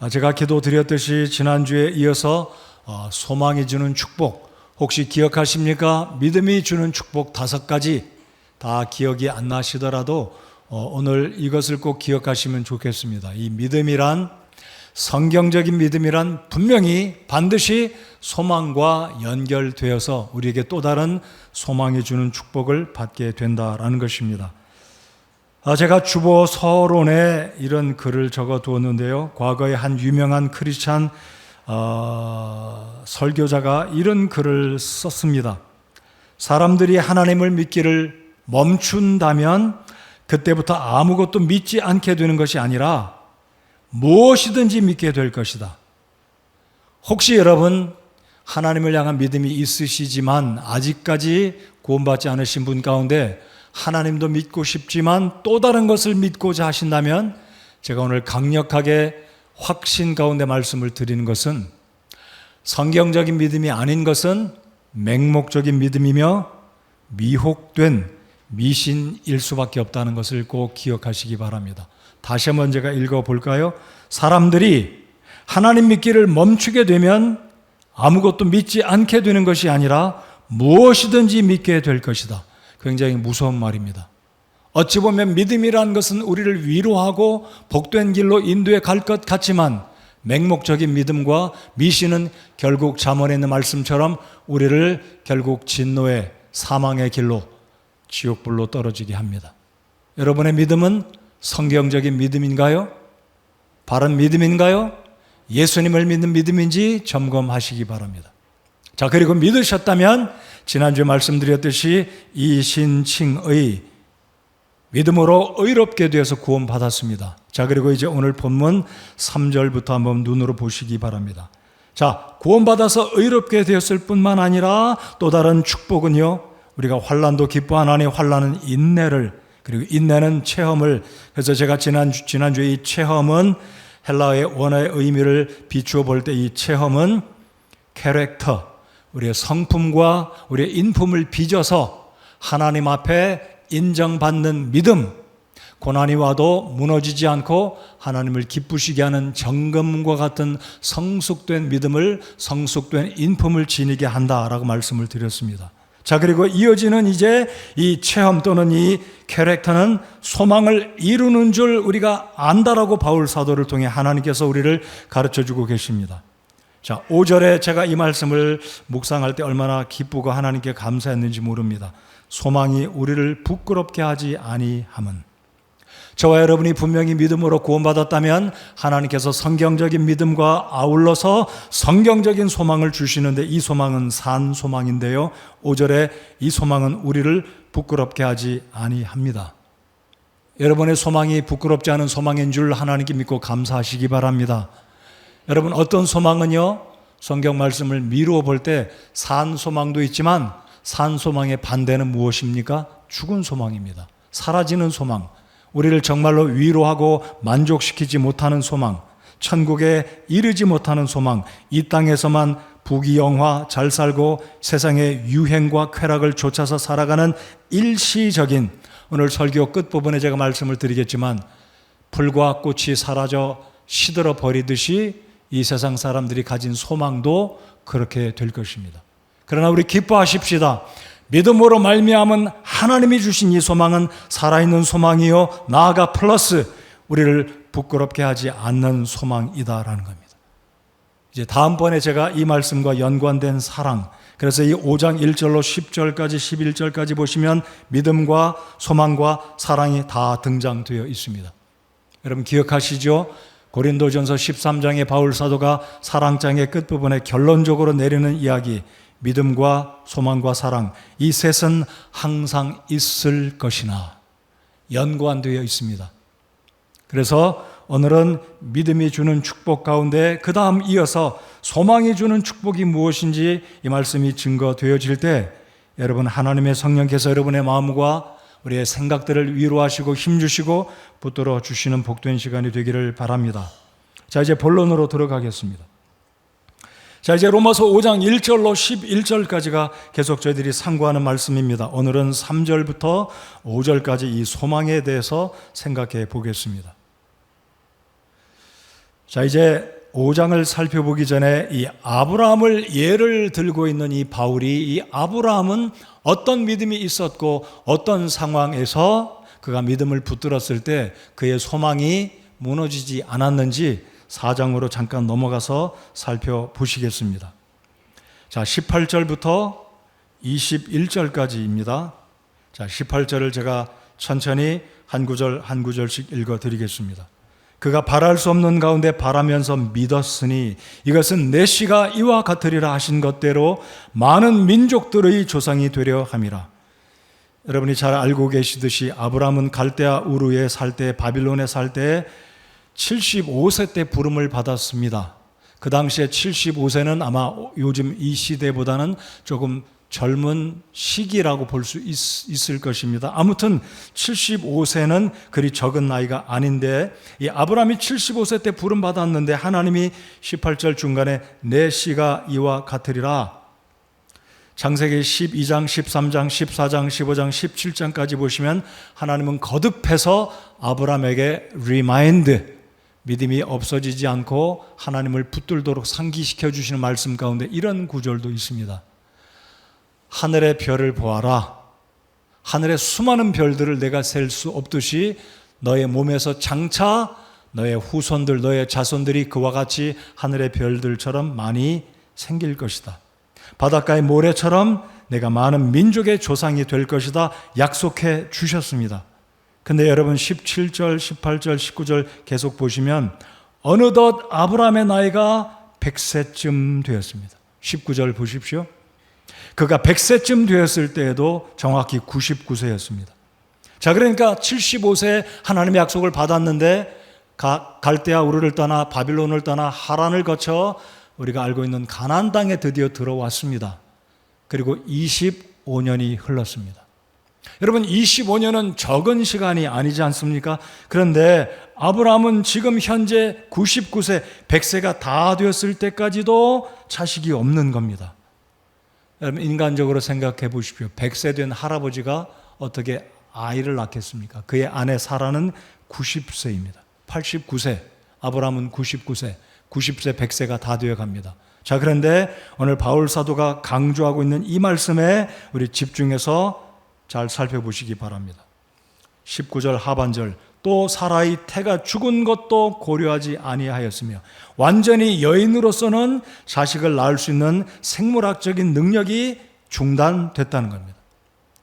제가 기도드렸듯이 지난주에 이어서 소망이 주는 축복, 혹시 기억하십니까? 믿음이 주는 축복 5가지 다 기억이 안 나시더라도 오늘 이것을 꼭 기억하시면 좋겠습니다. 이 믿음이란, 성경적인 믿음이란 분명히 반드시 소망과 연결되어서 우리에게 또 다른 소망이 주는 축복을 받게 된다라는 것입니다. 제가 주보 서론에 이런 글을 적어 두었는데요. 과거에 한 유명한 크리스찬 설교자가 이런 글을 썼습니다. 사람들이 하나님을 믿기를 멈춘다면 그때부터 아무것도 믿지 않게 되는 것이 아니라 무엇이든지 믿게 될 것이다. 혹시 여러분 하나님을 향한 믿음이 있으시지만 아직까지 구원받지 않으신 분 가운데 하나님도 믿고 싶지만 또 다른 것을 믿고자 하신다면 제가 오늘 강력하게 확신 가운데 말씀을 드리는 것은 성경적인 믿음이 아닌 것은 맹목적인 믿음이며 미혹된 미신일 수밖에 없다는 것을 꼭 기억하시기 바랍니다. 다시 한번 제가 읽어볼까요? 사람들이 하나님 믿기를 멈추게 되면 아무것도 믿지 않게 되는 것이 아니라 무엇이든지 믿게 될 것이다. 굉장히 무서운 말입니다. 어찌 보면 믿음이라는 것은 우리를 위로하고 복된 길로 인도해 갈 것 같지만 맹목적인 믿음과 미신은 결국 잠언에 있는 말씀처럼 우리를 결국 진노의 사망의 길로 지옥불로 떨어지게 합니다. 여러분의 믿음은 성경적인 믿음인가요? 바른 믿음인가요? 예수님을 믿는 믿음인지 점검하시기 바랍니다. 자, 그리고 믿으셨다면 지난주에 말씀드렸듯이 이신칭의 믿음으로 의롭게 되어서 구원받았습니다. 자, 그리고 이제 오늘 본문 3절부터 한번 눈으로 보시기 바랍니다. 자, 구원받아서 의롭게 되었을 뿐만 아니라 또 다른 축복은요, 우리가 환난도 기뻐하나니 환난은 인내를, 그리고 인내는 체험을, 그래서 제가 지난주에 이 체험은 헬라어의 원어의 의미를 비추어 볼 때 이 체험은 캐릭터, 우리의 성품과 우리의 인품을 빚어서 하나님 앞에 인정받는 믿음, 고난이 와도 무너지지 않고 하나님을 기쁘시게 하는 정금과 같은 성숙된 믿음을, 성숙된 인품을 지니게 한다라고 말씀을 드렸습니다. 자, 그리고 이어지는 이제 이 체험 또는 이 캐릭터는 소망을 이루는 줄 우리가 안다라고 바울 사도를 통해 하나님께서 우리를 가르쳐주고 계십니다. 자, 5절에 제가 이 말씀을 묵상할 때 얼마나 기쁘고 하나님께 감사했는지 모릅니다. 소망이 우리를 부끄럽게 하지 아니함은. 저와 여러분이 분명히 믿음으로 구원받았다면 하나님께서 성경적인 믿음과 아울러서 성경적인 소망을 주시는데 이 소망은 산 소망인데요. 5절에 이 소망은 우리를 부끄럽게 하지 아니합니다. 여러분의 소망이 부끄럽지 않은 소망인 줄 하나님께 믿고 감사하시기 바랍니다. 여러분, 어떤 소망은요, 성경 말씀을 미루어 볼 때 산 소망도 있지만 산 소망의 반대는 무엇입니까? 죽은 소망입니다. 사라지는 소망, 우리를 정말로 위로하고 만족시키지 못하는 소망, 천국에 이르지 못하는 소망, 이 땅에서만 부귀영화, 잘 살고 세상의 유행과 쾌락을 쫓아서 살아가는 일시적인, 오늘 설교 끝부분에 제가 말씀을 드리겠지만 풀과 꽃이 사라져 시들어 버리듯이 이 세상 사람들이 가진 소망도 그렇게 될 것입니다. 그러나 우리 기뻐하십시다. 믿음으로 말미암은 하나님이 주신 이 소망은 살아있는 소망이요, 나아가 플러스 우리를 부끄럽게 하지 않는 소망이다라는 겁니다. 이제 다음번에 제가 이 말씀과 연관된 사랑, 그래서 이 5장 1절로 10절까지 11절까지 보시면 믿음과 소망과 사랑이 다 등장되어 있습니다. 여러분 기억하시죠? 고린도전서 13장의 바울 사도가 사랑장의 끝부분에 결론적으로 내리는 이야기, 믿음과 소망과 사랑, 이 셋은 항상 있을 것이나 연관되어 있습니다. 그래서 오늘은 믿음이 주는 축복 가운데 그 다음 이어서 소망이 주는 축복이 무엇인지 이 말씀이 증거되어질 때 여러분 하나님의 성령께서 여러분의 마음과 우리의 생각들을 위로하시고 힘주시고 붙들어 주시는 복된 시간이 되기를 바랍니다. 자, 이제 본론으로 들어가겠습니다. 자, 이제 로마서 5장 1절로 11절까지가 계속 저희들이 상고하는 말씀입니다. 오늘은 3절부터 5절까지 이 소망에 대해서 생각해 보겠습니다. 자, 이제 5장을 살펴보기 전에 이 아브라함을 예를 들고 있는 이 바울이, 이 아브라함은 어떤 믿음이 있었고 어떤 상황에서 그가 믿음을 붙들었을 때 그의 소망이 무너지지 않았는지 4장으로 잠깐 넘어가서 살펴보시겠습니다. 자, 18절부터 21절까지입니다. 자, 18절을 제가 천천히 한 구절 한 구절씩 읽어드리겠습니다. 그가 바랄 수 없는 가운데 바라면서 믿었으니 이것은 내 씨가 이와 같으리라 하신 것대로 많은 민족들의 조상이 되려 함이라. 여러분이 잘 알고 계시듯이 아브라함은 갈대아 우르에 살 때, 바빌론에 살 때 75세 때 부름을 받았습니다. 그 당시에 75세는 아마 요즘 이 시대보다는 조금 젊은 시기라고 볼 수 있을 것입니다. 아무튼 75세는 그리 적은 나이가 아닌데, 이 아브라함이 75세 때 부름 받았는데 하나님이 18절 중간에 내 씨가 이와 같으리라. 창세기 12장, 13장, 14장, 15장, 17장까지 보시면 하나님은 거듭해서 아브라함에게 리마인드, 믿음이 없어지지 않고 하나님을 붙들도록 상기시켜 주시는 말씀 가운데 이런 구절도 있습니다. 하늘의 별을 보아라. 하늘의 수많은 별들을 내가 셀 수 없듯이 너의 몸에서 장차 너의 후손들, 너의 자손들이 그와 같이 하늘의 별들처럼 많이 생길 것이다. 바닷가의 모래처럼 내가 많은 민족의 조상이 될 것이다 약속해 주셨습니다. 근데 여러분 17절, 18절, 19절 계속 보시면 어느덧 아브라함의 나이가 100세쯤 되었습니다. 19절 보십시오. 그가 100세쯤 되었을 때에도 정확히 99세였습니다. 자, 그러니까 75세에 하나님의 약속을 받았는데 갈대아 우르를 떠나 바빌론을 떠나 하란을 거쳐 우리가 알고 있는 가나안 땅에 드디어 들어왔습니다. 그리고 25년이 흘렀습니다. 여러분 25년은 적은 시간이 아니지 않습니까? 그런데 아브라함은 지금 현재 99세, 100세가 다 되었을 때까지도 자식이 없는 겁니다. 여러분 인간적으로 생각해 보십시오. 100세 된 할아버지가 어떻게 아이를 낳겠습니까? 그의 아내 사라는 90세입니다. 89세, 아브라함은 99세, 90세, 100세가 다 되어 갑니다. 자, 그런데 오늘 바울 사도가 강조하고 있는 이 말씀에 우리 집중해서 잘 살펴보시기 바랍니다. 19절 하반절, 또 사라의 태가 죽은 것도 고려하지 아니하였으며 완전히 여인으로서는 자식을 낳을 수 있는 생물학적인 능력이 중단됐다는 겁니다.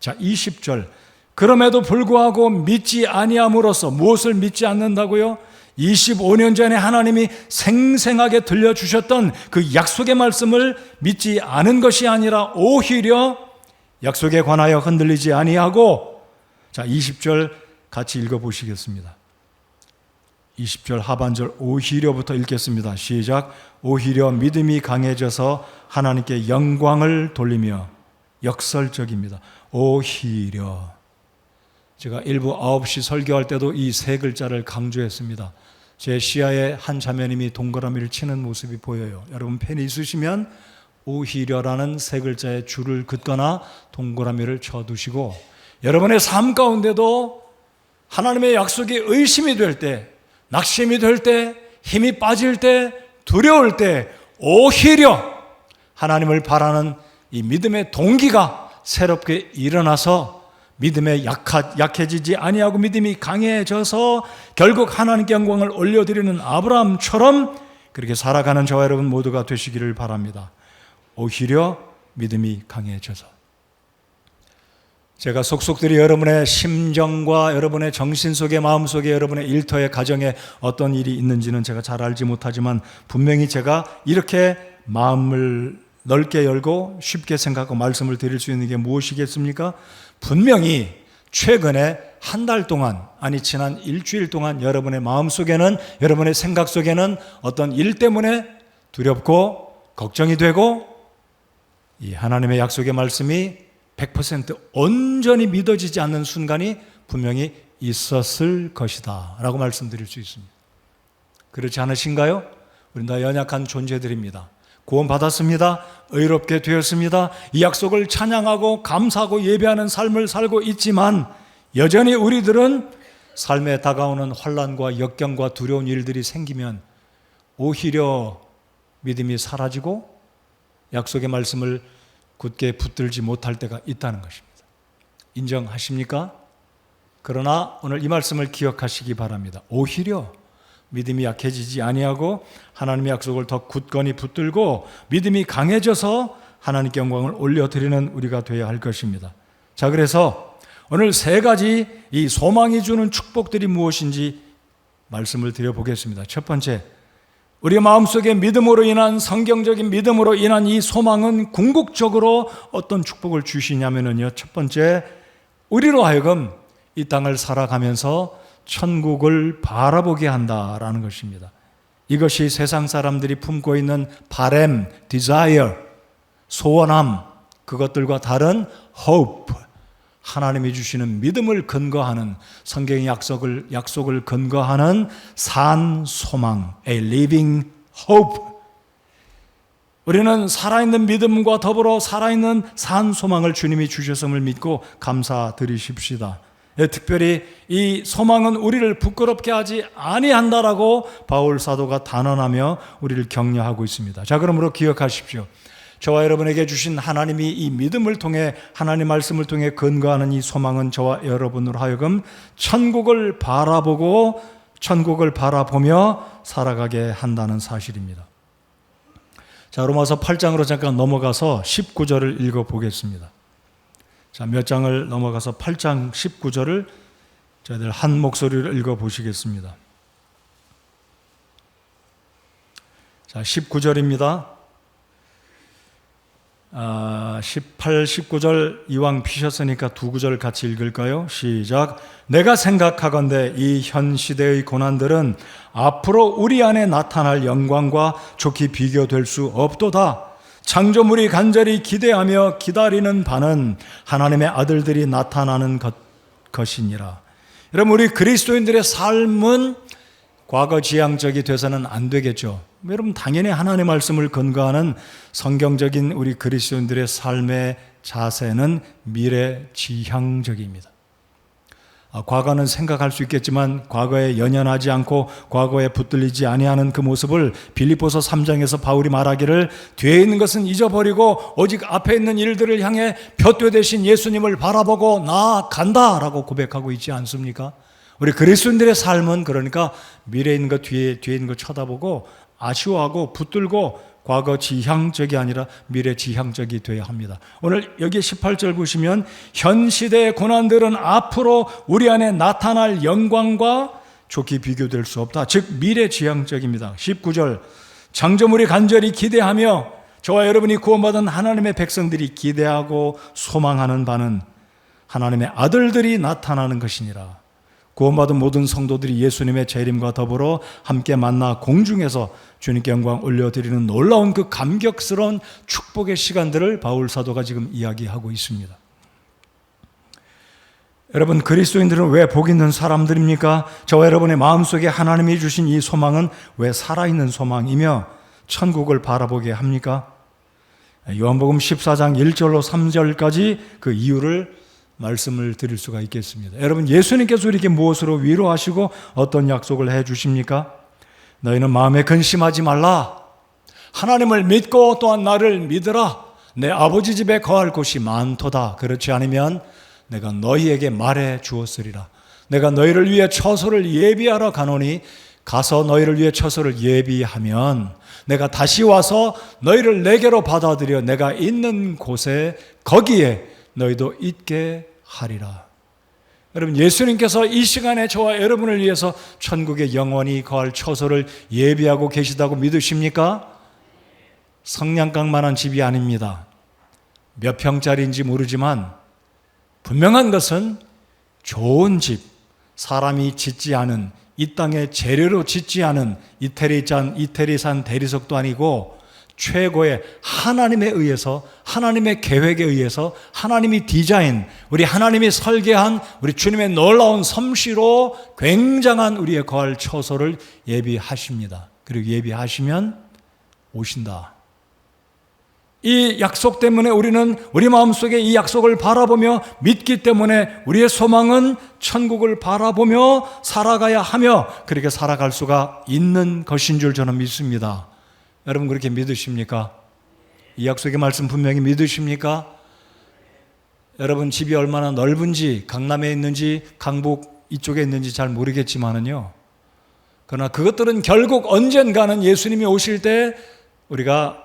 자, 20절, 그럼에도 불구하고 믿지 아니함으로써 무엇을 믿지 않는다고요? 25년 전에 하나님이 생생하게 들려주셨던 그 약속의 말씀을 믿지 않은 것이 아니라 오히려 약속에 관하여 흔들리지 아니하고, 자 20절 같이 읽어보시겠습니다. 20절 하반절 오히려부터 읽겠습니다. 시작. 오히려 믿음이 강해져서 하나님께 영광을 돌리며, 역설적입니다. 오히려. 제가 일부 9시 설교할 때도 이 세 글자를 강조했습니다. 제 시야에 한 자매님이 동그라미를 치는 모습이 보여요. 여러분 펜이 있으시면 오히려라는 세 글자의 줄을 긋거나 동그라미를 쳐두시고, 여러분의 삶 가운데도 하나님의 약속이 의심이 될 때, 낙심이 될 때, 힘이 빠질 때, 두려울 때 오히려 하나님을 바라는 이 믿음의 동기가 새롭게 일어나서 믿음에 약해지지 아니하고 믿음이 강해져서 결국 하나님께 영광을 올려드리는 아브라함처럼 그렇게 살아가는 저와 여러분 모두가 되시기를 바랍니다. 오히려 믿음이 강해져서. 제가 속속들이 여러분의 심정과 여러분의 정신 속에, 마음 속에, 여러분의 일터에, 가정에 어떤 일이 있는지는 제가 잘 알지 못하지만 분명히 제가 이렇게 마음을 넓게 열고 쉽게 생각하고 말씀을 드릴 수 있는 게 무엇이겠습니까? 분명히 최근에 한 달 동안, 아니 지난 일주일 동안 여러분의 마음 속에는, 여러분의 생각 속에는 어떤 일 때문에 두렵고 걱정이 되고 이 하나님의 약속의 말씀이 100% 온전히 믿어지지 않는 순간이 분명히 있었을 것이다 라고 말씀드릴 수 있습니다. 그렇지 않으신가요? 우린 다 연약한 존재들입니다. 구원받았습니다. 의롭게 되었습니다. 이 약속을 찬양하고 감사하고 예배하는 삶을 살고 있지만 여전히 우리들은 삶에 다가오는 환난과 역경과 두려운 일들이 생기면 오히려 믿음이 사라지고 약속의 말씀을 굳게 붙들지 못할 때가 있다는 것입니다. 인정하십니까? 그러나 오늘 이 말씀을 기억하시기 바랍니다. 오히려 믿음이 약해지지 아니하고 하나님의 약속을 더 굳건히 붙들고 믿음이 강해져서 하나님께 영광을 올려드리는 우리가 되어야 할 것입니다. 자, 그래서 오늘 세 가지 이 소망이 주는 축복들이 무엇인지 말씀을 드려보겠습니다. 첫 번째, 우리 마음속에 믿음으로 인한 성경적인 믿음으로 인한 이 소망은 궁극적으로 어떤 축복을 주시냐면요, 첫 번째, 우리로 하여금 이 땅을 살아가면서 천국을 바라보게 한다라는 것입니다. 이것이 세상 사람들이 품고 있는 바램, desire, 소원함, 그것들과 다른 hope, 하나님이 주시는 믿음을 근거하는 성경의 약속을 근거하는 산 소망, a living hope. 우리는 살아있는 믿음과 더불어 살아있는 산 소망을 주님이 주셨음을 믿고 감사드리십시다. 특별히 이 소망은 우리를 부끄럽게 하지 아니한다라고 바울 사도가 단언하며 우리를 격려하고 있습니다. 자, 그러므로 기억하십시오. 저와 여러분에게 주신 하나님이 이 믿음을 통해 하나님 말씀을 통해 근거하는 이 소망은 저와 여러분으로 하여금 천국을 바라보며 살아가게 한다는 사실입니다. 자, 로마서 8장으로 잠깐 넘어가서 19절을 읽어보겠습니다. 자, 몇 장을 넘어가서 8장 19절을 저희들 한 목소리로 읽어보시겠습니다. 자, 19절입니다. 18, 19절 이왕 피셨으니까 두 구절 같이 읽을까요? 시작. 내가 생각하건대 이 현 시대의 고난들은 앞으로 우리 안에 나타날 영광과 좋게 비교될 수 없도다. 창조물이 간절히 기대하며 기다리는 바는 하나님의 아들들이 나타나는 것이니라. 여러분, 우리 그리스도인들의 삶은 과거 지향적이 돼서는 안 되겠죠. 여러분, 당연히 하나님의 말씀을 근거하는 성경적인 우리 그리스도인들의 삶의 자세는 미래 지향적입니다. 과거는 생각할 수 있겠지만 과거에 연연하지 않고 과거에 붙들리지 아니하는 그 모습을 빌립보서 3장에서 바울이 말하기를 뒤에 있는 것은 잊어버리고 오직 앞에 있는 일들을 향해 푯되 되신 예수님을 바라보고 나아간다 라고 고백하고 있지 않습니까? 우리 그리스도인들의 삶은 그러니까 미래에 있는 것, 뒤에 있는 것 쳐다보고 아쉬워하고 붙들고 과거 지향적이 아니라 미래 지향적이 되어야 합니다. 오늘 여기 18절 보시면 현 시대의 고난들은 앞으로 우리 안에 나타날 영광과 좋게 비교될 수 없다. 즉 미래 지향적입니다. 19절 창조물이 간절히 기대하며 저와 여러분이 구원받은 하나님의 백성들이 기대하고 소망하는 바는 하나님의 아들들이 나타나는 것이니라. 구원받은 모든 성도들이 예수님의 재림과 더불어 함께 만나 공중에서 주님께 영광 올려드리는 놀라운 그 감격스러운 축복의 시간들을 바울 사도가 지금 이야기하고 있습니다. 여러분, 그리스도인들은 왜 복 있는 사람들입니까? 저와 여러분의 마음속에 하나님이 주신 이 소망은 왜 살아있는 소망이며 천국을 바라보게 합니까? 요한복음 14장 1절로 3절까지 그 이유를 말씀을 드릴 수가 있겠습니다. 여러분, 예수님께서 이렇게 무엇으로 위로하시고 어떤 약속을 해 주십니까? 너희는 마음에 근심하지 말라. 하나님을 믿고 또한 나를 믿으라. 내 아버지 집에 거할 곳이 많도다. 그렇지 않으면 내가 너희에게 말해 주었으리라. 내가 너희를 위해 처소를 예비하러 가노니 가서 너희를 위해 처소를 예비하면 내가 다시 와서 너희를 내게로 받아들여 내가 있는 곳에 거기에 너희도 있게 하리라. 여러분, 예수님께서 이 시간에 저와 여러분을 위해서 천국에 영원히 거할 처소를 예비하고 계시다고 믿으십니까? 성냥강만한 집이 아닙니다. 몇 평짜리인지 모르지만 분명한 것은 좋은 집, 사람이 짓지 않은, 이 땅에 재료로 짓지 않은 이태리산 대리석도 아니고 최고의 하나님에 의해서, 하나님의 계획에 의해서 하나님이 디자인, 우리 하나님이 설계한 우리 주님의 놀라운 솜씨로 굉장한 우리의 거할 처소를 예비하십니다. 그리고 예비하시면 오신다. 이 약속 때문에 우리는 우리 마음속에 이 약속을 바라보며 믿기 때문에 우리의 소망은 천국을 바라보며 살아가야 하며 그렇게 살아갈 수가 있는 것인 줄 저는 믿습니다. 여러분 그렇게 믿으십니까? 이 약속의 말씀 분명히 믿으십니까? 여러분 집이 얼마나 넓은지 강남에 있는지 강북 이쪽에 있는지 잘 모르겠지만은요. 그러나 그것들은 결국 언젠가는 예수님이 오실 때 우리가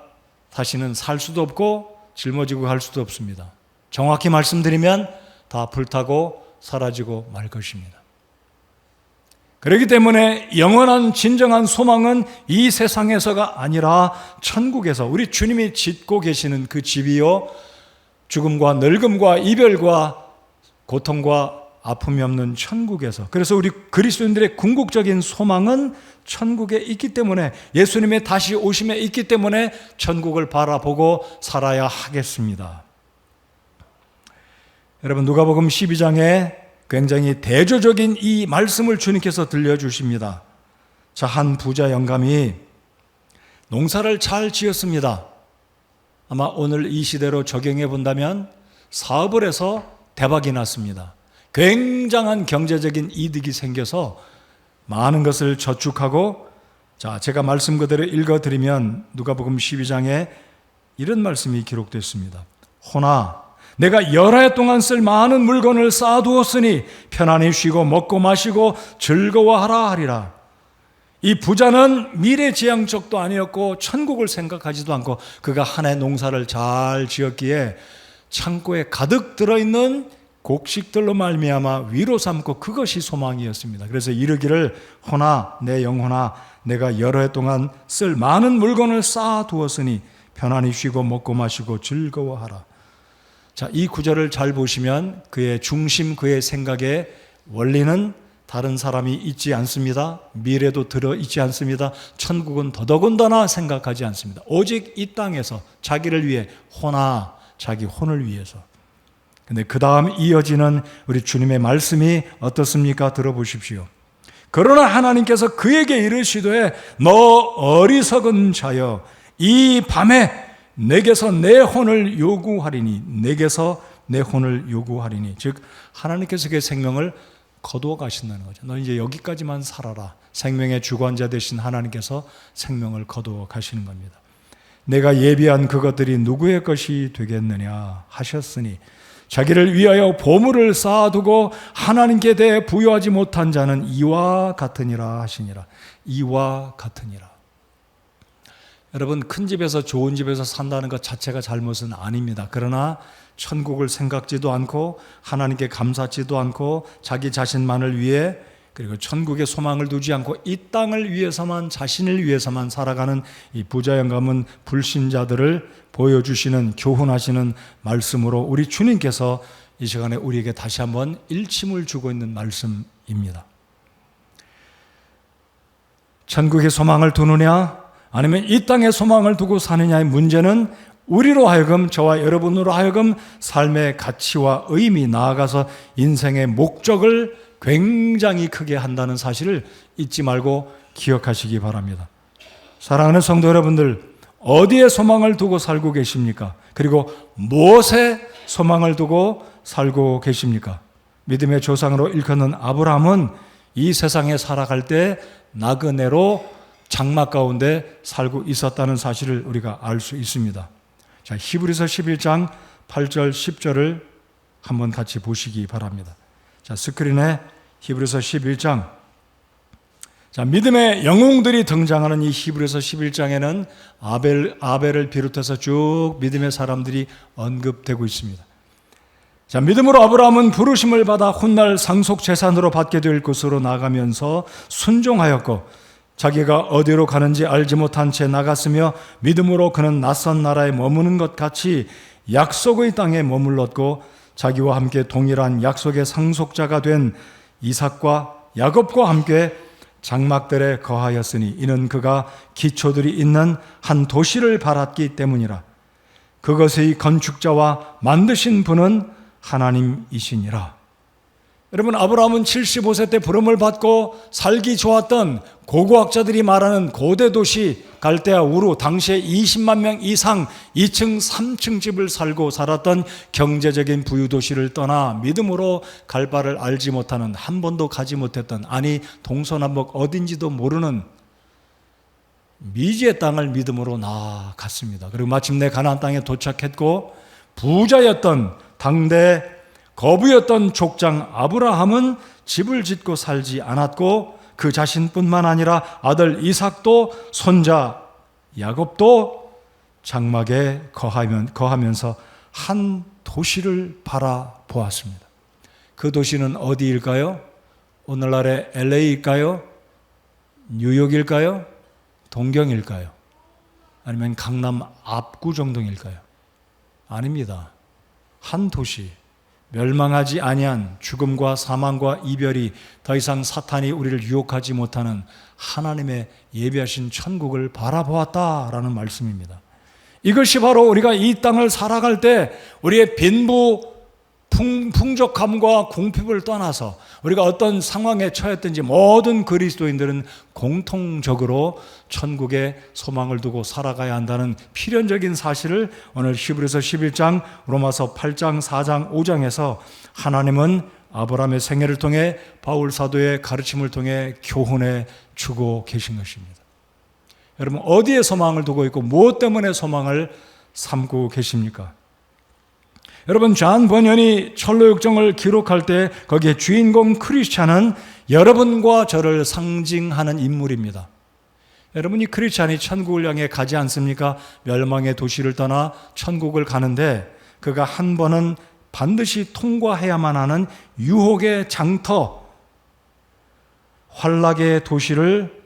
다시는 살 수도 없고 짊어지고 갈 수도 없습니다. 정확히 말씀드리면 다 불타고 사라지고 말 것입니다. 그렇기 때문에 영원한 진정한 소망은 이 세상에서가 아니라 천국에서 우리 주님이 짓고 계시는 그 집이요 죽음과 늙음과 이별과 고통과 아픔이 없는 천국에서, 그래서 우리 그리스도인들의 궁극적인 소망은 천국에 있기 때문에, 예수님의 다시 오심에 있기 때문에 천국을 바라보고 살아야 하겠습니다. 여러분 누가복음 12장에 굉장히 대조적인 이 말씀을 주님께서 들려주십니다. 자, 한 부자 영감이 농사를 잘 지었습니다. 아마 오늘 이 시대로 적용해 본다면 사업을 해서 대박이 났습니다. 굉장한 경제적인 이득이 생겨서 많은 것을 저축하고, 자, 제가 말씀 그대로 읽어드리면 누가복음 12장에 이런 말씀이 기록됐습니다. 호나 내가 여러 해 동안 쓸 많은 물건을 쌓아두었으니 편안히 쉬고 먹고 마시고 즐거워하라 하리라. 이 부자는 미래지향적도 아니었고 천국을 생각하지도 않고 그가 한 해 농사를 잘 지었기에 창고에 가득 들어있는 곡식들로 말미암아 위로 삼고 그것이 소망이었습니다. 그래서 이르기를 호나 내 영혼아 내가 여러 해 동안 쓸 많은 물건을 쌓아두었으니 편안히 쉬고 먹고 마시고 즐거워하라. 자, 이 구절을 잘 보시면 그의 중심, 그의 생각의 원리는 다른 사람이 있지 않습니다. 미래도 들어있지 않습니다. 천국은 더더군다나 생각하지 않습니다. 오직 이 땅에서 자기를 위해 호나 자기 혼을 위해서. 근데 그 다음 이어지는 우리 주님의 말씀이 어떻습니까? 들어보십시오. 그러나 하나님께서 그에게 이르시되 너 어리석은 자여 이 밤에 내게서 내 혼을 요구하리니, 내게서 내 혼을 요구하리니, 즉 하나님께서 그의 생명을 거두어 가신다는 거죠. 너 이제 여기까지만 살아라. 생명의 주관자 되신 하나님께서 생명을 거두어 가시는 겁니다. 내가 예비한 그것들이 누구의 것이 되겠느냐 하셨으니 자기를 위하여 보물을 쌓아두고 하나님께 대해 부여하지 못한 자는 이와 같으니라 하시니라. 이와 같으니라. 여러분 큰 집에서 좋은 집에서 산다는 것 자체가 잘못은 아닙니다. 그러나 천국을 생각지도 않고 하나님께 감사하지도 않고 자기 자신만을 위해, 그리고 천국의 소망을 두지 않고 이 땅을 위해서만, 자신을 위해서만 살아가는 이 부자 영감은 불신자들을 보여주시는, 교훈하시는 말씀으로 우리 주님께서 이 시간에 우리에게 다시 한번 일침을 주고 있는 말씀입니다. 천국의 소망을 두느냐 아니면 이 땅의 소망을 두고 사느냐의 문제는 우리로 하여금, 저와 여러분으로 하여금 삶의 가치와 의미, 나아가서 인생의 목적을 굉장히 크게 한다는 사실을 잊지 말고 기억하시기 바랍니다. 사랑하는 성도 여러분들, 어디에 소망을 두고 살고 계십니까? 그리고 무엇에 소망을 두고 살고 계십니까? 믿음의 조상으로 일컫는 아브라함은 이 세상에 살아갈 때 나그네로 장막 가운데 살고 있었다는 사실을 우리가 알 수 있습니다. 자, 히브리서 11장 8절 10절을 한번 같이 보시기 바랍니다. 자, 스크린에 히브리서 11장. 자, 믿음의 영웅들이 등장하는 이 히브리서 11장에는 아벨을 비롯해서 쭉 믿음의 사람들이 언급되고 있습니다. 자, 믿음으로 아브라함은 부르심을 받아 훗날 상속 재산으로 받게 될 곳으로 나가면서 순종하였고 자기가 어디로 가는지 알지 못한 채 나갔으며 믿음으로 그는 낯선 나라에 머무는 것 같이 약속의 땅에 머물렀고 자기와 함께 동일한 약속의 상속자가 된 이삭과 야곱과 함께 장막들에 거하였으니 이는 그가 기초들이 있는 한 도시를 바랐기 때문이라. 그것의 건축자와 만드신 분은 하나님이시니라. 여러분, 아브라함은 75세 때 부름을 받고 살기 좋았던 고고학자들이 말하는 고대 도시 갈대아 우루, 당시에 20만 명 이상 2층 3층 집을 살고 살았던 경제적인 부유 도시를 떠나 믿음으로 갈 바를 알지 못하는, 한 번도 가지 못했던, 아니 동서남북 어딘지도 모르는 미지의 땅을 믿음으로 나아갔습니다. 그리고 마침내 가나안 땅에 도착했고, 부자였던 당대 거부였던 족장 아브라함은 집을 짓고 살지 않았고, 그 자신뿐만 아니라 아들 이삭도 손자 야곱도 장막에 거하면서 한 도시를 바라보았습니다. 그 도시는 어디일까요? 오늘날의 LA일까요? 뉴욕일까요? 동경일까요? 아니면 강남 압구 정동일까요? 아닙니다. 한 도시, 멸망하지 아니한 죽음과 사망과 이별이 더 이상 사탄이 우리를 유혹하지 못하는 하나님의 예비하신 천국을 바라보았다라는 말씀입니다. 이것이 바로 우리가 이 땅을 살아갈 때 우리의 빈부 풍족함과 궁핍을 떠나서 우리가 어떤 상황에 처했든지 모든 그리스도인들은 공통적으로 천국의 소망을 두고 살아가야 한다는 필연적인 사실을 오늘 히브리서 11장, 로마서 8장, 4장, 5장에서 하나님은 아브라함의 생애를 통해 바울 사도의 가르침을 통해 교훈해 주고 계신 것입니다. 여러분, 어디에 소망을 두고 있고 무엇 때문에 소망을 삼고 계십니까? 여러분, 존 번연이 철로역정을 기록할 때 거기에 주인공 크리스찬은 여러분과 저를 상징하는 인물입니다. 여러분이 크리스찬이 천국을 향해 가지 않습니까? 멸망의 도시를 떠나 천국을 가는데 그가 한 번은 반드시 통과해야만 하는 유혹의 장터, 환락의 도시를,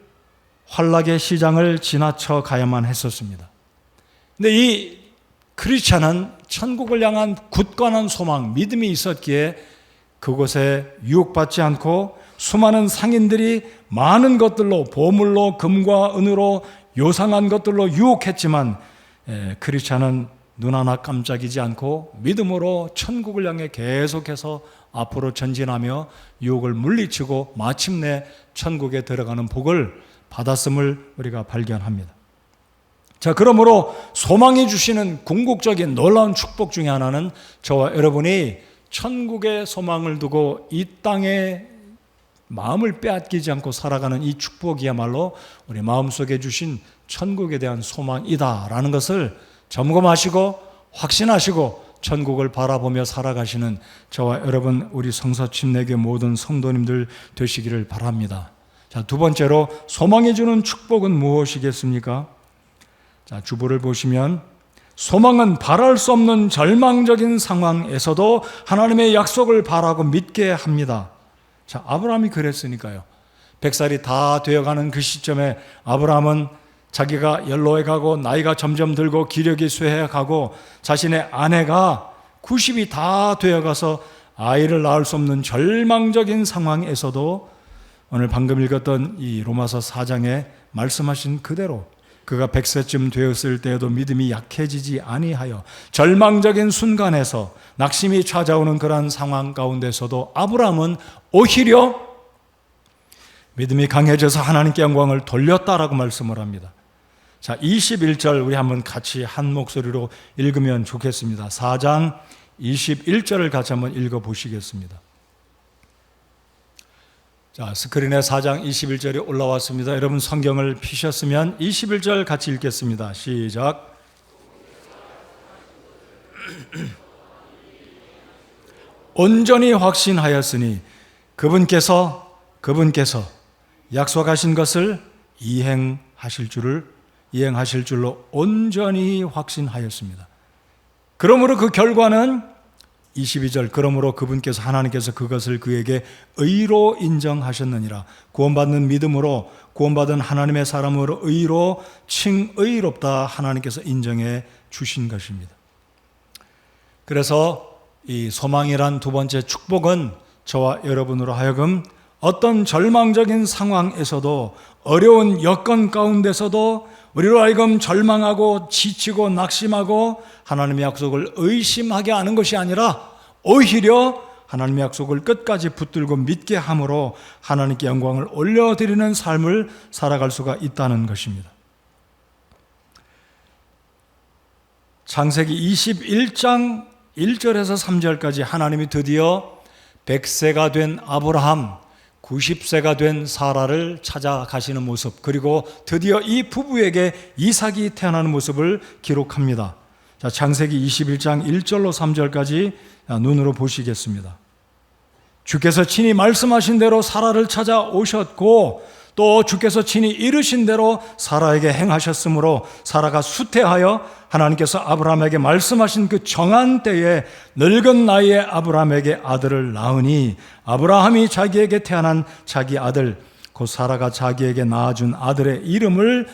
환락의 시장을 지나쳐 가야만 했었습니다. 근데 이 크리스찬은 천국을 향한 굳건한 소망, 믿음이 있었기에 그곳에 유혹받지 않고 수많은 상인들이 많은 것들로, 보물로, 금과 은으로, 요상한 것들로 유혹했지만 크리스찬은 눈 하나 깜짝이지 않고 믿음으로 천국을 향해 계속해서 앞으로 전진하며 유혹을 물리치고 마침내 천국에 들어가는 복을 받았음을 우리가 발견합니다. 자, 그러므로 소망이 주시는 궁극적인 놀라운 축복 중에 하나는 저와 여러분이 천국의 소망을 두고 이 땅에 마음을 빼앗기지 않고 살아가는 이 축복이야말로 우리 마음속에 주신 천국에 대한 소망이다라는 것을 점검하시고 확신하시고 천국을 바라보며 살아가시는 저와 여러분, 우리 성서침례교 모든 성도님들 되시기를 바랍니다. 자, 두 번째로 소망이 주는 축복은 무엇이겠습니까? 자, 주보를 보시면 소망은 바랄 수 없는 절망적인 상황에서도 하나님의 약속을 바라고 믿게 합니다. 자, 아브라함이 그랬으니까요. 100살이 다 되어가는 그 시점에 아브라함은 자기가 연로해 가고 나이가 점점 들고 기력이 쇠해 가고 자신의 아내가 90이 다 되어가서 아이를 낳을 수 없는 절망적인 상황에서도 오늘 방금 읽었던 이 로마서 4장에 말씀하신 그대로 그가 100세쯤 되었을 때에도 믿음이 약해지지 아니하여 절망적인 순간에서 낙심이 찾아오는 그러한 상황 가운데서도 아브라함은 오히려 믿음이 강해져서 하나님께 영광을 돌렸다라고 말씀을 합니다. 자, 21절 우리 한번 같이 한 목소리로 읽으면 좋겠습니다. 4장 21절을 같이 한번 읽어보시겠습니다. 자, 스크린에 4장 21절이 올라왔습니다. 여러분 성경을 피셨으면 21절 같이 읽겠습니다. 시작. 온전히 확신하였으니 그분께서 약속하신 것을 이행하실 줄로 온전히 확신하였습니다. 그러므로 그 결과는 22절, 그러므로 그분께서 하나님께서 그것을 그에게 의로 인정하셨느니라. 구원받는 믿음으로 구원받은 하나님의 사람으로 의로 칭의롭다 하나님께서 인정해 주신 것입니다. 그래서 이 소망이란 두 번째 축복은 저와 여러분으로 하여금 어떤 절망적인 상황에서도 어려운 여건 가운데서도 우리로 하여금 절망하고 지치고 낙심하고 하나님의 약속을 의심하게 하는 것이 아니라 오히려 하나님의 약속을 끝까지 붙들고 믿게 함으로 하나님께 영광을 올려드리는 삶을 살아갈 수가 있다는 것입니다. 창세기 21장 1절에서 3절까지 하나님이 드디어 100세가 된 아브라함, 90세가 된 사라를 찾아가시는 모습, 그리고 드디어 이 부부에게 이삭이 태어나는 모습을 기록합니다. 자, 창세기 21장 1절로 3절까지 눈으로 보시겠습니다. 주께서 친히 말씀하신 대로 사라를 찾아오셨고 또 주께서 친히 이르신 대로 사라에게 행하셨으므로 사라가 수태하여 하나님께서 아브라함에게 말씀하신 그 정한 때에 늙은 나이에 아브라함에게 아들을 낳으니 아브라함이 자기에게 태어난 자기 아들 곧 사라가 자기에게 낳아준 아들의 이름을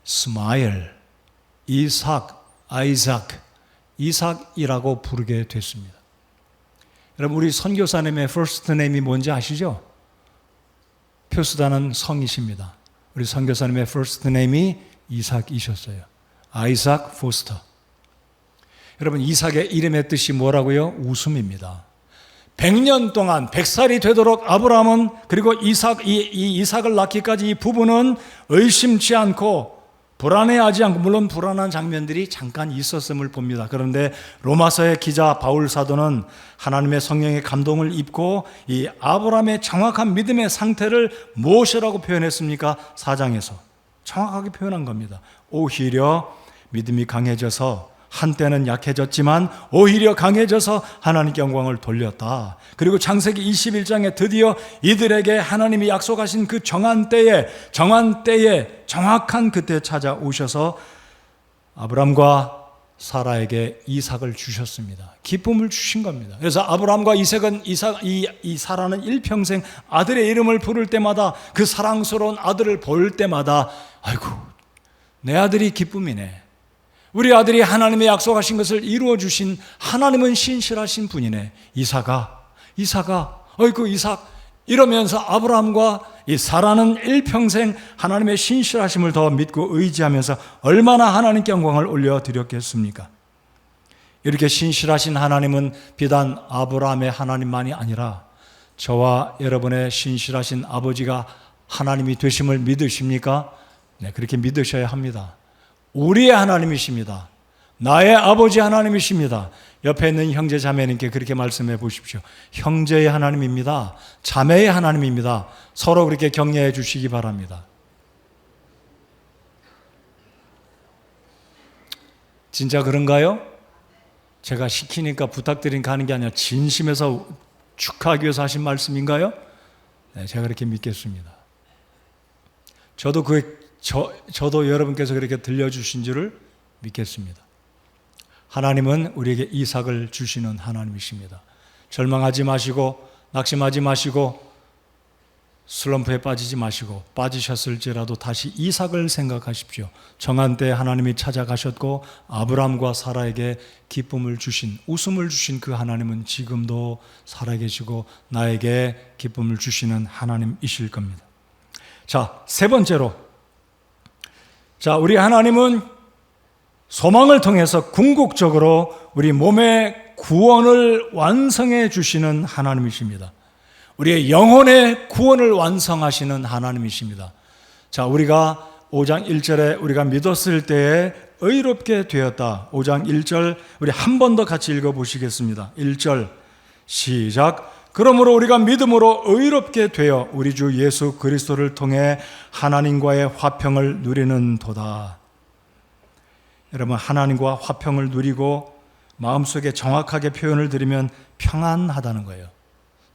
스마일, 이삭, 이삭이라고 부르게 됐습니다. 여러분, 우리 선교사님의 퍼스트 네임이 뭔지 아시죠? 표수단은 성이십니다. 우리 선교사님의 퍼스트 네임이 이삭이셨어요. 아이삭 포스터. 여러분, 이삭의 이름의 뜻이 뭐라고요? 웃음입니다. 100년 동안 100살이 되도록 아브라함은 그리고 이삭을 낳기까지 이 부부는 의심치 않고 불안해하지 않고, 물론 불안한 장면들이 잠깐 있었음을 봅니다. 그런데 로마서의 기자 바울 사도는 하나님의 성령의 감동을 입고 이 아브라함의 정확한 믿음의 상태를 무엇이라고 표현했습니까? 4장에서 정확하게 표현한 겁니다. 오히려 믿음이 강해져서, 한때는 약해졌지만 오히려 강해져서 하나님께 영광을 돌렸다. 그리고 창세기 21장에 드디어 이들에게 하나님이 약속하신 그 정한 때에 정확한 그때 찾아오셔서 아브람과 사라에게 이삭을 주셨습니다. 기쁨을 주신 겁니다. 그래서 아브람과 이삭은 이 사라는 일평생 아들의 이름을 부를 때마다, 그 사랑스러운 아들을 볼 때마다 아이고, 내 아들이 기쁨이네. 우리 아들이 하나님의 약속하신 것을 이루어 주신, 하나님은 신실하신 분이네. 이삭아, 어이구 이삭, 이러면서 아브라함과 이 사라는 일평생 하나님의 신실하심을 더 믿고 의지하면서 얼마나 하나님께 영광을 올려드렸겠습니까? 이렇게 신실하신 하나님은 비단 아브라함의 하나님만이 아니라 저와 여러분의 신실하신 아버지가 하나님이 되심을 믿으십니까? 네, 그렇게 믿으셔야 합니다. 우리의 하나님이십니다. 나의 아버지 하나님이십니다. 옆에 있는 형제 자매님께 그렇게 말씀해 보십시오. 형제의 하나님입니다. 자매의 하나님입니다. 서로 그렇게 격려해 주시기 바랍니다. 진짜 그런가요? 제가 시키니까 부탁드리니까 하는 게 아니라 진심에서 축하하기 위해서 하신 말씀인가요? 네, 제가 그렇게 믿겠습니다. 저도 여러분께서 그렇게 들려주신 줄을 믿겠습니다. 하나님은 우리에게 이삭을 주시는 하나님이십니다. 절망하지 마시고, 낙심하지 마시고, 슬럼프에 빠지지 마시고, 빠지셨을지라도 다시 이삭을 생각하십시오. 정한 때 하나님이 찾아가셨고 아브람과 사라에게 기쁨을 주신, 웃음을 주신 그 하나님은 지금도 살아계시고 나에게 기쁨을 주시는 하나님이실 겁니다. 자, 세 번째로, 우리 하나님은 소망을 통해서 궁극적으로 우리 몸의 구원을 완성해 주시는 하나님이십니다. 우리의 영혼의 구원을 완성하시는 하나님이십니다. 자, 우리가 5장 1절에 우리가 믿었을 때에 의롭게 되었다. 5장 1절 우리 한 번 더 같이 읽어보시겠습니다. 1절 시작. 그러므로 우리가 믿음으로 의롭게 되어 우리 주 예수 그리스도를 통해 하나님과의 화평을 누리는 도다. 여러분, 하나님과 화평을 누리고 마음속에 정확하게 표현을 드리면 평안하다는 거예요.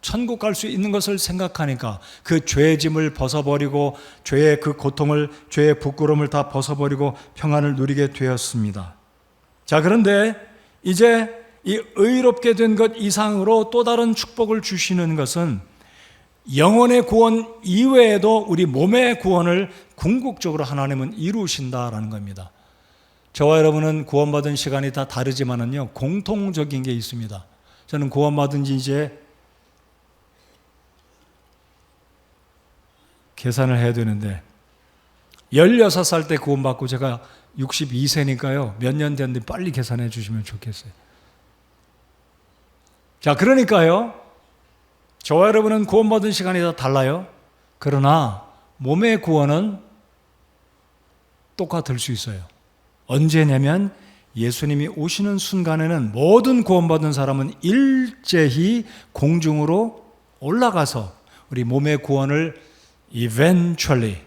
천국 갈 수 있는 것을 생각하니까 그 죄의 짐을 벗어버리고 죄의 그 고통을, 죄의 부끄러움을 다 벗어버리고 평안을 누리게 되었습니다. 자, 그런데 이제 이 의롭게 된 것 이상으로 또 다른 축복을 주시는 것은 영혼의 구원 이외에도 우리 몸의 구원을 궁극적으로 하나님은 이루신다라는 겁니다. 저와 여러분은 구원받은 시간이 다 다르지만은요, 공통적인 게 있습니다. 저는 구원받은 지 이제 계산을 해야 되는데 16살 때 구원받고 제가 62세니까요. 몇 년 됐는데 빨리 계산해 주시면 좋겠어요. 자, 그러니까요, 저와 여러분은 구원받은 시간이 다 달라요. 그러나 몸의 구원은 똑같을 수 있어요. 언제냐면 예수님이 오시는 순간에는 모든 구원받은 사람은 일제히 공중으로 올라가서 우리 몸의 구원을 eventually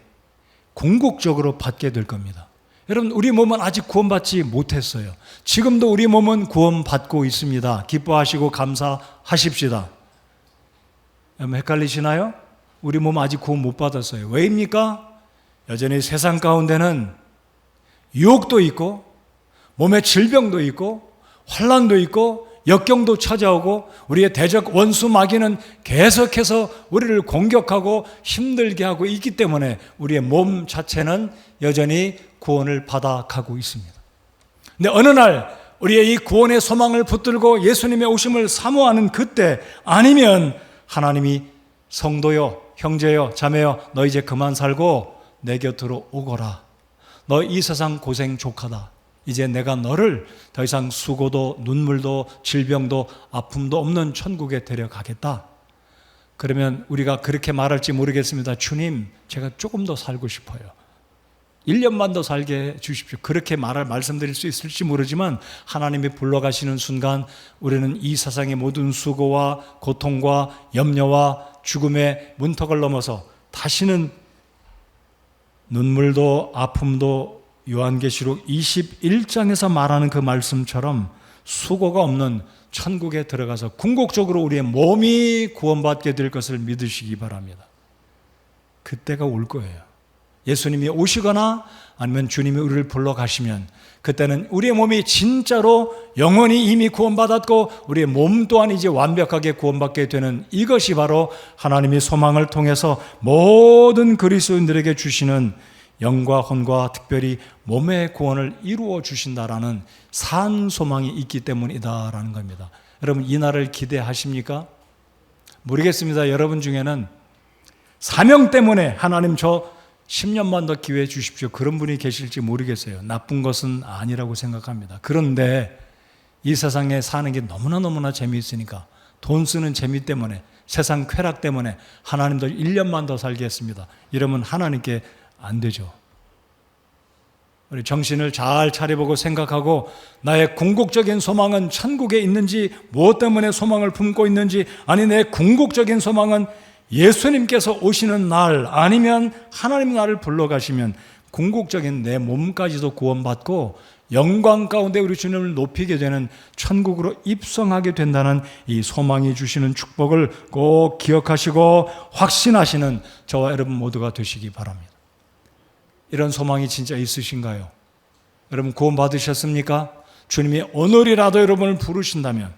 궁극적으로 받게 될 겁니다. 여러분, 우리 몸은 아직 구원받지 못했어요. 지금도 우리 몸은 구원받고 있습니다. 기뻐하시고 감사하십시다. 여러분, 헷갈리시나요? 우리 몸은 아직 구원 못 받았어요. 왜입니까? 여전히 세상 가운데는 유혹도 있고 몸에 질병도 있고 환난도 있고 역경도 찾아오고 우리의 대적 원수 마귀는 계속해서 우리를 공격하고 힘들게 하고 있기 때문에 우리의 몸 자체는 여전히 구원을 받아가고 있습니다. 근데 어느 날 우리의 이 구원의 소망을 붙들고 예수님의 오심을 사모하는 그때 아니면 하나님이 성도여, 형제여, 자매여, 너 이제 그만 살고 내 곁으로 오거라. 너 이 세상 고생 족하다. 이제 내가 너를 더 이상 수고도 눈물도 질병도 아픔도 없는 천국에 데려가겠다. 그러면 우리가 그렇게 말할지 모르겠습니다. 주님, 제가 조금 더 살고 싶어요. 1년만 더 살게 해주십시오. 그렇게 말씀드릴 수 있을지 모르지만 하나님이 불러가시는 순간 우리는 이 세상의 모든 수고와 고통과 염려와 죽음의 문턱을 넘어서 다시는 눈물도 아픔도 요한계시록 21장에서 말하는 그 말씀처럼 수고가 없는 천국에 들어가서 궁극적으로 우리의 몸이 구원받게 될 것을 믿으시기 바랍니다. 그때가 올 거예요. 예수님이 오시거나 아니면 주님이 우리를 불러가시면 그때는 우리의 몸이 진짜로 영원히 이미 구원받았고 우리의 몸 또한 이제 완벽하게 구원받게 되는 이것이 바로 하나님이 소망을 통해서 모든 그리스도인들에게 주시는 영과 혼과 특별히 몸의 구원을 이루어 주신다라는 산 소망이 있기 때문이다라는 겁니다. 여러분, 이 날을 기대하십니까? 모르겠습니다. 여러분 중에는 사명 때문에 하나님 저 10년만 더 기회 주십시오. 그런 분이 계실지 모르겠어요. 나쁜 것은 아니라고 생각합니다. 그런데 이 세상에 사는 게 너무나 재미있으니까 돈 쓰는 재미 때문에 세상 쾌락 때문에 하나님도 1년만 더 살겠습니다. 이러면 하나님께 안 되죠. 우리 정신을 잘 차려보고 생각하고 나의 궁극적인 소망은 천국에 있는지 무엇 때문에 소망을 품고 있는지 아니 내 궁극적인 소망은 예수님께서 오시는 날 아니면 하나님 나를 불러가시면 궁극적인 내 몸까지도 구원받고 영광 가운데 우리 주님을 높이게 되는 천국으로 입성하게 된다는 이 소망이 주시는 축복을 꼭 기억하시고 확신하시는 저와 여러분 모두가 되시기 바랍니다. 이런 소망이 진짜 있으신가요? 여러분 구원 받으셨습니까? 주님이 오늘이라도 여러분을 부르신다면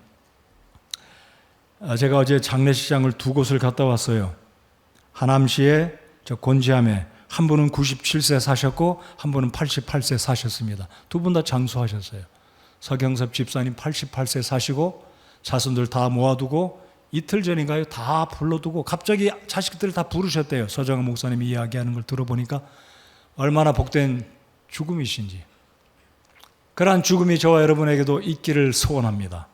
제가 어제 장례식장을 두 곳을 갔다 왔어요. 하남시에 저 곤지암에 한 분은 97세 사셨고 한 분은 88세 사셨습니다. 두 분 다 장수하셨어요. 서경섭 집사님 88세 사시고 자손들 다 모아두고 이틀 전인가요? 다 불러두고 갑자기 자식들을 다 부르셨대요. 서정은 목사님이 이야기하는 걸 들어보니까 얼마나 복된 죽음이신지. 그러한 죽음이 저와 여러분에게도 있기를 소원합니다.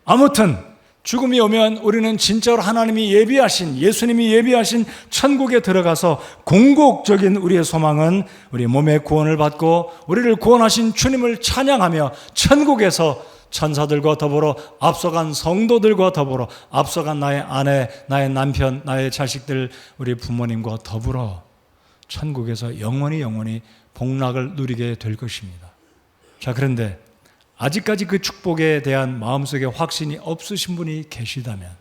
아무튼 죽음이 오면 우리는 진짜로 하나님이 예비하신 예수님이 예비하신 천국에 들어가서 궁극적인 우리의 소망은 우리 몸의 구원을 받고 우리를 구원하신 주님을 찬양하며 천국에서 천사들과 더불어 앞서간 성도들과 더불어 앞서간 나의 아내, 나의 남편, 나의 자식들, 우리 부모님과 더불어 천국에서 영원히 복락을 누리게 될 것입니다. 자, 그런데 아직까지 그 축복에 대한 마음속에 확신이 없으신 분이 계시다면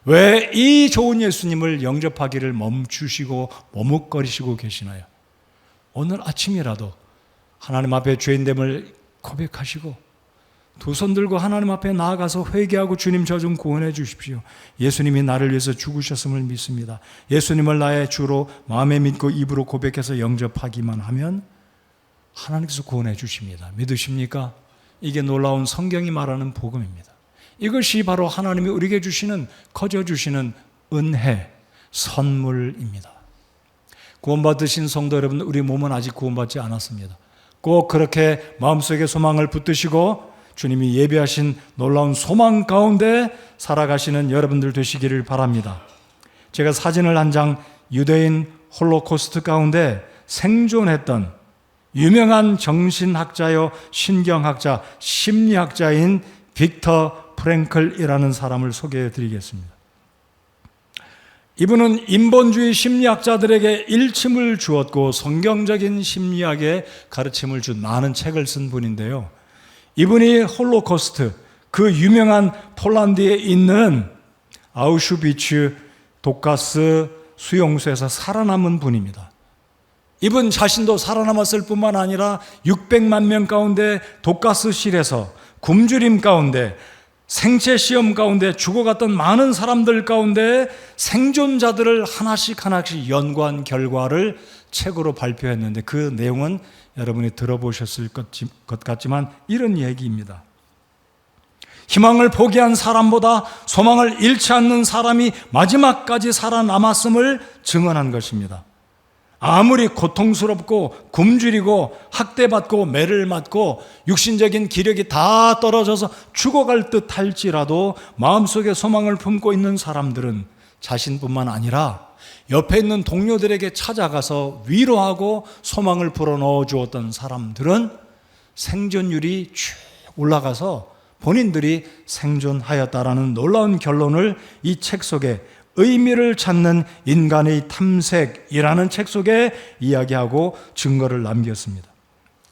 왜 이 좋은 예수님을 영접하기를 멈추시고 머뭇거리시고 계시나요? 오늘 아침이라도 하나님 앞에 죄인됨을 고백하시고 두 손 들고 하나님 앞에 나아가서 회개하고 주님 저 좀 구원해 주십시오. 예수님이 나를 위해서 죽으셨음을 믿습니다. 예수님을 나의 주로 마음에 믿고 입으로 고백해서 영접하기만 하면 하나님께서 구원해 주십니다. 믿으십니까? 이게 놀라운 성경이 말하는 복음입니다. 이것이 바로 하나님이 우리에게 주시는 거저 주시는 은혜, 선물입니다. 구원받으신 성도 여러분, 우리 몸은 아직 구원받지 않았습니다. 꼭 그렇게 마음속에 소망을 붙드시고 주님이 예비하신 놀라운 소망 가운데 살아가시는 여러분들 되시기를 바랍니다. 제가 사진을 한 장 유대인 홀로코스트 가운데 생존했던 유명한 정신학자요 신경학자, 심리학자인 빅터 프랭클이라는 사람을 소개해 드리겠습니다. 이분은 인본주의 심리학자들에게 일침을 주었고 성경적인 심리학의 가르침을 준 많은 책을 쓴 분인데요. 이분이 홀로코스트, 그 유명한 폴란드에 있는 아우슈비츠 독가스 수용소에서 살아남은 분입니다. 이분 자신도 살아남았을 뿐만 아니라 600만 명 가운데 독가스실에서 굶주림 가운데 생체 시험 가운데 죽어갔던 많은 사람들 가운데 생존자들을 하나씩 연구한 결과를 책으로 발표했는데 그 내용은 여러분이 들어보셨을 것 같지만 이런 얘기입니다. 희망을 포기한 사람보다 소망을 잃지 않는 사람이 마지막까지 살아남았음을 증언한 것입니다. 아무리 고통스럽고 굶주리고 학대받고 매를 맞고 육신적인 기력이 다 떨어져서 죽어갈 듯 할지라도 마음속에 소망을 품고 있는 사람들은 자신뿐만 아니라 옆에 있는 동료들에게 찾아가서 위로하고 소망을 불어넣어 주었던 사람들은 생존율이 쭉 올라가서 본인들이 생존하였다라는 놀라운 결론을 이 책 속에 의미를 찾는 인간의 탐색이라는 책 속에 이야기하고 증거를 남겼습니다.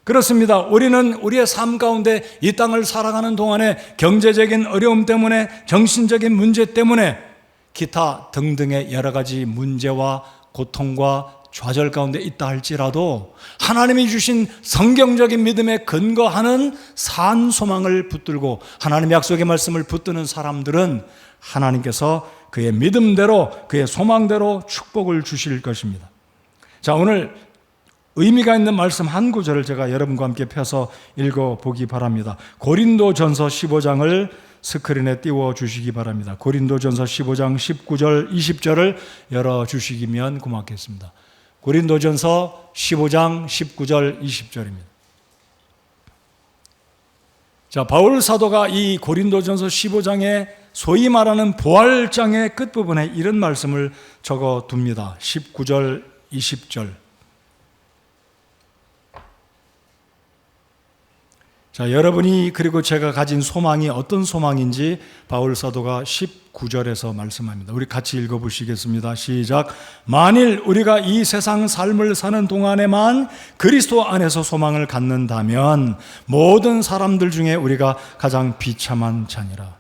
그렇습니다. 우리는 우리의 삶 가운데 이 땅을 살아가는 동안에 경제적인 어려움 때문에 정신적인 문제 때문에 기타 등등의 여러 가지 문제와 고통과 좌절 가운데 있다 할지라도 하나님이 주신 성경적인 믿음에 근거하는 산 소망을 붙들고 하나님의 약속의 말씀을 붙드는 사람들은 하나님께서 그의 믿음대로 그의 소망대로 축복을 주실 것입니다. 자, 오늘 의미가 있는 말씀 한 구절을 제가 여러분과 함께 펴서 읽어보기 바랍니다. 고린도전서 15장을 스크린에 띄워주시기 바랍니다. 고린도전서 15장 19절 20절을 열어주시면 고맙겠습니다. 고린도전서 15장 19절 20절입니다. 자, 바울 사도가 이 고린도전서 15장에 소위 말하는 부활장의 끝부분에 이런 말씀을 적어둡니다. 19절 20절. 자, 여러분이 그리고 제가 가진 소망이 어떤 소망인지 바울 사도가 19절에서 말씀합니다. 우리 같이 읽어보시겠습니다. 시작. 만일 우리가 이 세상 삶을 사는 동안에만 그리스도 안에서 소망을 갖는다면 모든 사람들 중에 우리가 가장 비참한 자니라.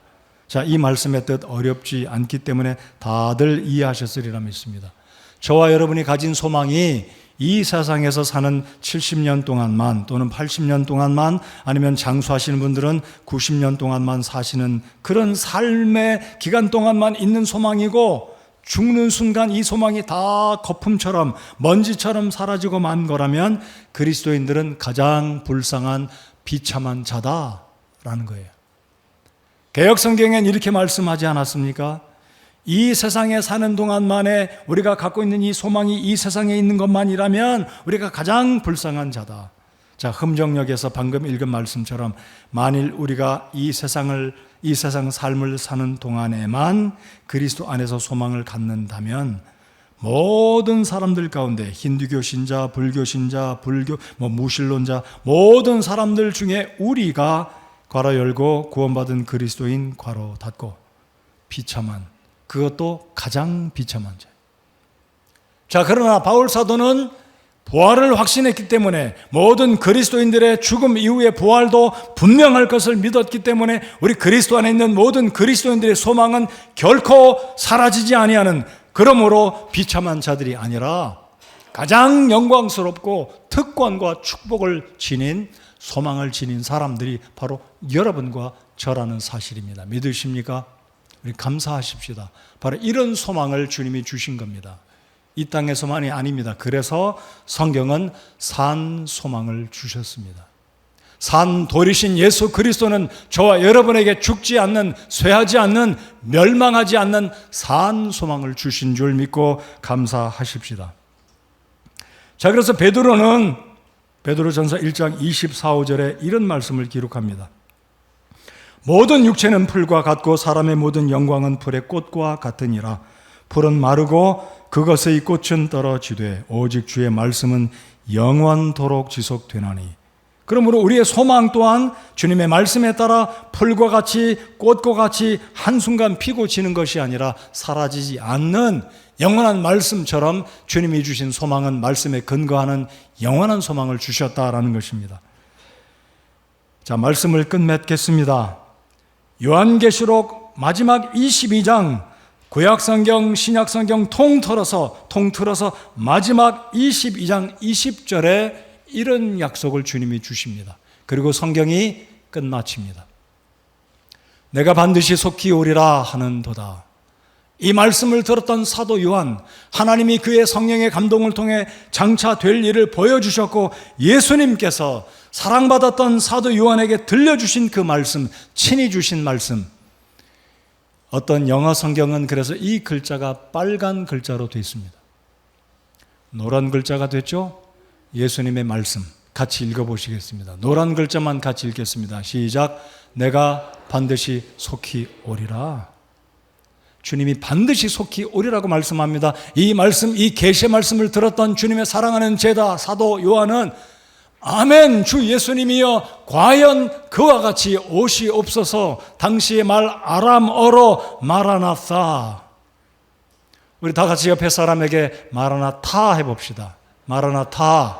자, 이 말씀의 뜻 어렵지 않기 때문에 다들 이해하셨으리라 믿습니다. 저와 여러분이 가진 소망이 이 세상에서 사는 70년 동안만 또는 80년 동안만 아니면 장수하시는 분들은 90년 동안만 사시는 그런 삶의 기간 동안만 있는 소망이고 죽는 순간 이 소망이 다 거품처럼 먼지처럼 사라지고 만 거라면 그리스도인들은 가장 불쌍한 비참한 자다라는 거예요. 개역성경엔 이렇게 말씀하지 않았습니까? 이 세상에 사는 동안만에 우리가 갖고 있는 이 소망이 이 세상에 있는 것만이라면 우리가 가장 불쌍한 자다. 자, 흠정역에서 방금 읽은 말씀처럼 만일 우리가 이 세상 삶을 사는 동안에만 그리스도 안에서 소망을 갖는다면 모든 사람들 가운데 힌두교 신자, 불교 신자, 무신론자 모든 사람들 중에 우리가 괄호 열고 구원받은 그리스도인 괄호 닫고 비참한 그것도 가장 비참한 자. 자, 그러나 바울 사도는 부활을 확신했기 때문에 모든 그리스도인들의 죽음 이후의 부활도 분명할 것을 믿었기 때문에 우리 그리스도 안에 있는 모든 그리스도인들의 소망은 결코 사라지지 아니하는 그러므로 비참한 자들이 아니라 가장 영광스럽고 특권과 축복을 지닌 소망을 지닌 사람들이 바로 여러분과 저라는 사실입니다. 믿으십니까? 우리 감사하십시다. 바로 이런 소망을 주님이 주신 겁니다. 이 땅에서만이 아닙니다. 그래서 성경은 산 소망을 주셨습니다. 산 돌이신 예수 그리스도는 저와 여러분에게 죽지 않는, 쇠하지 않는, 멸망하지 않는 산 소망을 주신 줄 믿고 감사하십시다. 자, 그래서 베드로전서 1장 24, 5절에 이런 말씀을 기록합니다. 모든 육체는 풀과 같고 사람의 모든 영광은 풀의 꽃과 같으니라. 풀은 마르고 그것의 꽃은 떨어지되 오직 주의 말씀은 영원토록 지속되나니. 그러므로 우리의 소망 또한 주님의 말씀에 따라 풀과 같이 꽃과 같이 한순간 피고 지는 것이 아니라 사라지지 않는 영원한 말씀처럼 주님이 주신 소망은 말씀에 근거하는 영원한 소망을 주셨다라는 것입니다. 자, 말씀을 끝맺겠습니다. 요한계시록 마지막 22장, 구약성경, 신약성경 통틀어서 마지막 22장 20절에 이런 약속을 주님이 주십니다. 그리고 성경이 끝마칩니다. 내가 반드시 속히 오리라 하는도다. 이 말씀을 들었던 사도 요한, 하나님이 그의 성령의 감동을 통해 장차 될 일을 보여주셨고 예수님께서 사랑받았던 사도 요한에게 들려주신 그 말씀, 친히 주신 말씀. 어떤 영어 성경은 그래서 이 글자가 빨간 글자로 되어 있습니다. 노란 글자가 됐죠? 예수님의 말씀 같이 읽어보시겠습니다. 노란 글자만 같이 읽겠습니다. 시작. 내가 반드시 속히 오리라. 주님이 반드시 속히 오리라고 말씀합니다. 이 말씀, 이 계시의 말씀을 들었던 주님의 사랑하는 제자 사도 요한은 아멘, 주 예수님이여 과연 그와 같이 오시옵소서. 당시의 말 아람어로 마라나타. 우리 다 같이 옆에 사람에게 마라나타 해봅시다. 마라나타.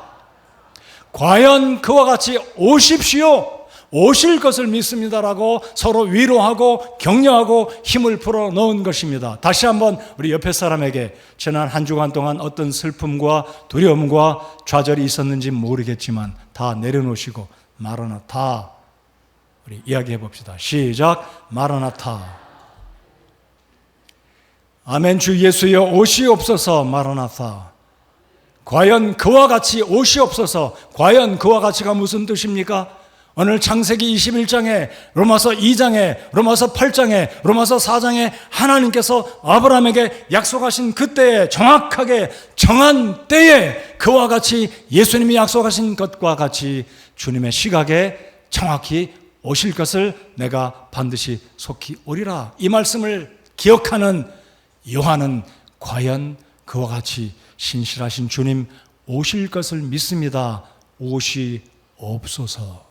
과연 그와 같이 오십시오. 오실 것을 믿습니다라고 서로 위로하고 격려하고 힘을 불어넣은 것입니다. 다시 한번 우리 옆에 사람에게 지난 한 주간 동안 어떤 슬픔과 두려움과 좌절이 있었는지 모르겠지만 다 내려놓으시고 마라나타 우리 이야기해 봅시다. 시작. 마라나타. 아멘. 주 예수여 오시옵소서. 마라나타. 과연 그와 같이 오시옵소서. 과연 그와 같이가 무슨 뜻입니까? 오늘 창세기 21장에, 로마서 2장에, 로마서 8장에, 로마서 4장에 하나님께서 아브라함에게 약속하신 그때에 정확하게 정한 때에 그와 같이 예수님이 약속하신 것과 같이 주님의 시각에 정확히 오실 것을 내가 반드시 속히 오리라. 이 말씀을 기억하는 요한은 과연 그와 같이 신실하신 주님 오실 것을 믿습니다. 오시옵소서.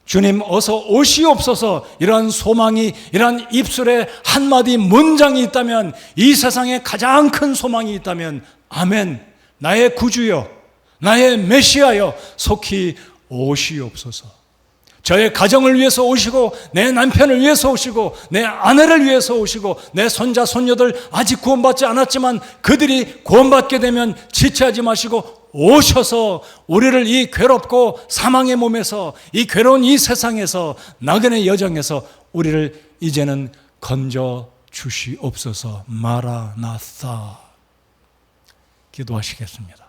주님 어서 오시옵소서. 이러한 소망이, 이러한 입술에 한마디 문장이 있다면, 이 세상에 가장 큰 소망이 있다면 아멘, 나의 구주여, 나의 메시아여 속히 오시옵소서. 저의 가정을 위해서 오시고, 내 남편을 위해서 오시고, 내 아내를 위해서 오시고, 내 손자 손녀들 아직 구원받지 않았지만 그들이 구원받게 되면 지체하지 마시고 오셔서 우리를 이 괴롭고 사망의 몸에서, 이 괴로운 이 세상에서, 나그네 여정에서 우리를 이제는 건져 주시옵소서. 마라나타. 기도하시겠습니다.